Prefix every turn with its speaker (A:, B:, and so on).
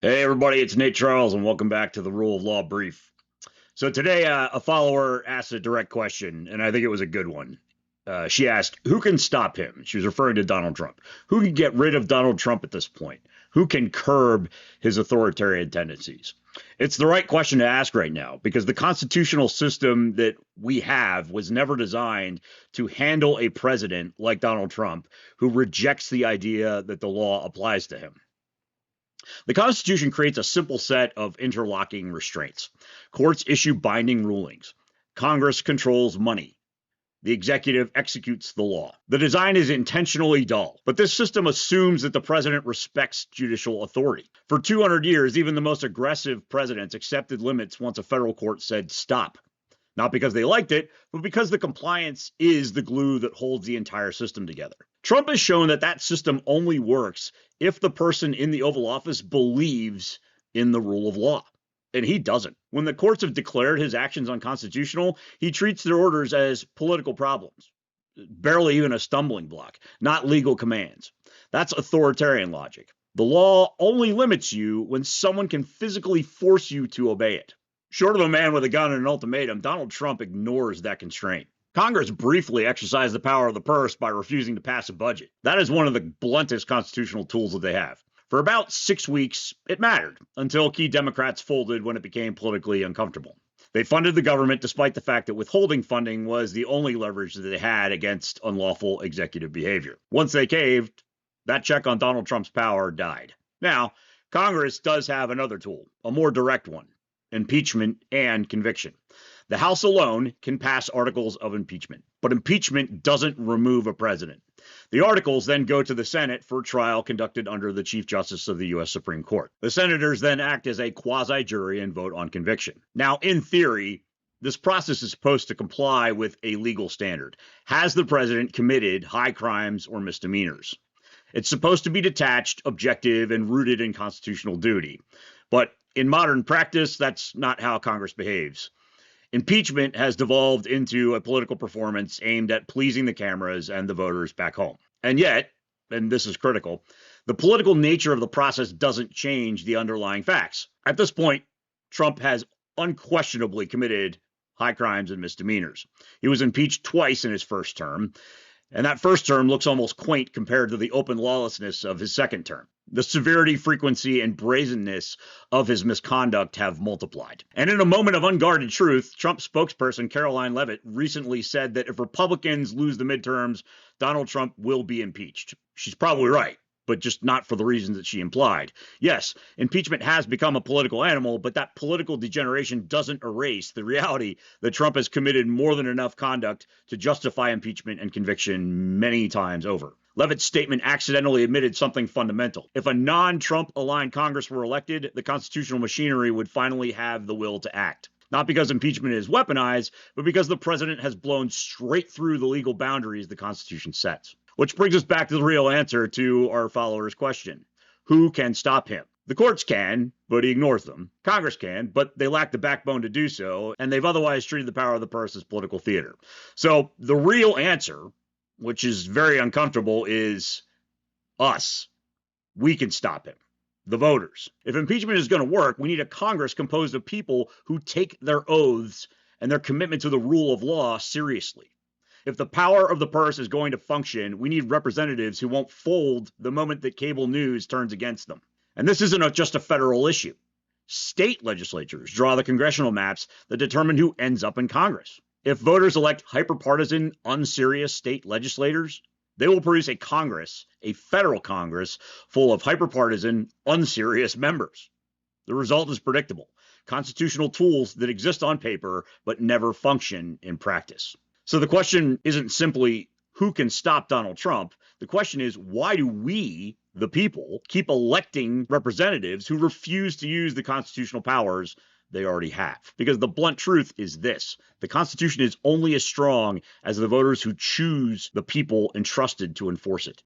A: Hey, everybody, it's Nate Charles, and welcome back to the Rule of Law Brief. So, today, a follower asked a direct question, and I think it was a good one. She asked, who can stop him? She was referring to Donald Trump. Who can get rid of Donald Trump at this point? Who can curb his authoritarian tendencies? It's the right question to ask right now because the constitutional system that we have was never designed to handle a president like Donald Trump who rejects the idea that the law applies to him. The Constitution creates a simple set of interlocking restraints. Courts issue binding rulings. Congress controls money. The executive executes the law. The design is intentionally dull, but this system assumes that the president respects judicial authority. For 200 years, even the most aggressive presidents accepted limits once a federal court said stop. Not because they liked it, but because the compliance is the glue that holds the entire system together. Trump has shown that that system only works if the person in the Oval Office believes in the rule of law. And he doesn't. When the courts have declared his actions unconstitutional, he treats their orders as political problems, barely even a stumbling block, not legal commands. That's authoritarian logic. The law only limits you when someone can physically force you to obey it. Short of a man with a gun and an ultimatum, Donald Trump ignores that constraint. Congress briefly exercised the power of the purse by refusing to pass a budget. That is one of the bluntest constitutional tools that they have. For about 6 weeks, it mattered until key Democrats folded when it became politically uncomfortable. They funded the government despite the fact that withholding funding was the only leverage that they had against unlawful executive behavior. Once they caved, that check on Donald Trump's power died. Now, Congress does have another tool, a more direct one: impeachment and conviction. The House alone can pass articles of impeachment, but impeachment doesn't remove a president. The articles then go to the Senate for trial conducted under the Chief Justice of the U.S. Supreme Court. The senators then act as a quasi-jury and vote on conviction. Now, in theory, this process is supposed to comply with a legal standard. Has the president committed high crimes or misdemeanors? It's supposed to be detached, objective, and rooted in constitutional duty. But in modern practice, that's not how Congress behaves. Impeachment has devolved into a political performance aimed at pleasing the cameras and the voters back home. And yet, and this is critical, the political nature of the process doesn't change the underlying facts. At this point, Trump has unquestionably committed high crimes and misdemeanors. He was impeached twice in his first term, and that first term looks almost quaint compared to the open lawlessness of his second term. The severity, frequency, and brazenness of his misconduct have multiplied. And in a moment of unguarded truth, Trump spokesperson Caroline Leavitt recently said that if Republicans lose the midterms, Donald Trump will be impeached. She's probably right, but just not for the reasons that she implied. Yes, impeachment has become a political animal, but that political degeneration doesn't erase the reality that Trump has committed more than enough conduct to justify impeachment and conviction many times over. Leavitt's statement accidentally admitted something fundamental. If a non-Trump aligned Congress were elected, the constitutional machinery would finally have the will to act. Not because impeachment is weaponized, but because the president has blown straight through the legal boundaries the Constitution sets. Which brings us back to the real answer to our follower's question. Who can stop him? The courts can, but he ignores them. Congress can, but they lack the backbone to do so, and they've otherwise treated the power of the purse as political theater. So the real answer, which is very uncomfortable, is us. We can stop him. The voters. If impeachment is going to work, we need a Congress composed of people who take their oaths and their commitment to the rule of law seriously. If the power of the purse is going to function, we need representatives who won't fold the moment that cable news turns against them. And this isn't just a federal issue. State legislatures draw the congressional maps that determine who ends up in Congress. If voters elect hyperpartisan, unserious state legislators, they will produce a Congress, a federal Congress, full of hyperpartisan, unserious members. The result is predictable. Constitutional tools that exist on paper but never function in practice. So the question isn't simply who can stop Donald Trump. The question is, why do we, the people, keep electing representatives who refuse to use the constitutional powers they already have? Because the blunt truth is this: the Constitution is only as strong as the voters who choose the people entrusted to enforce it.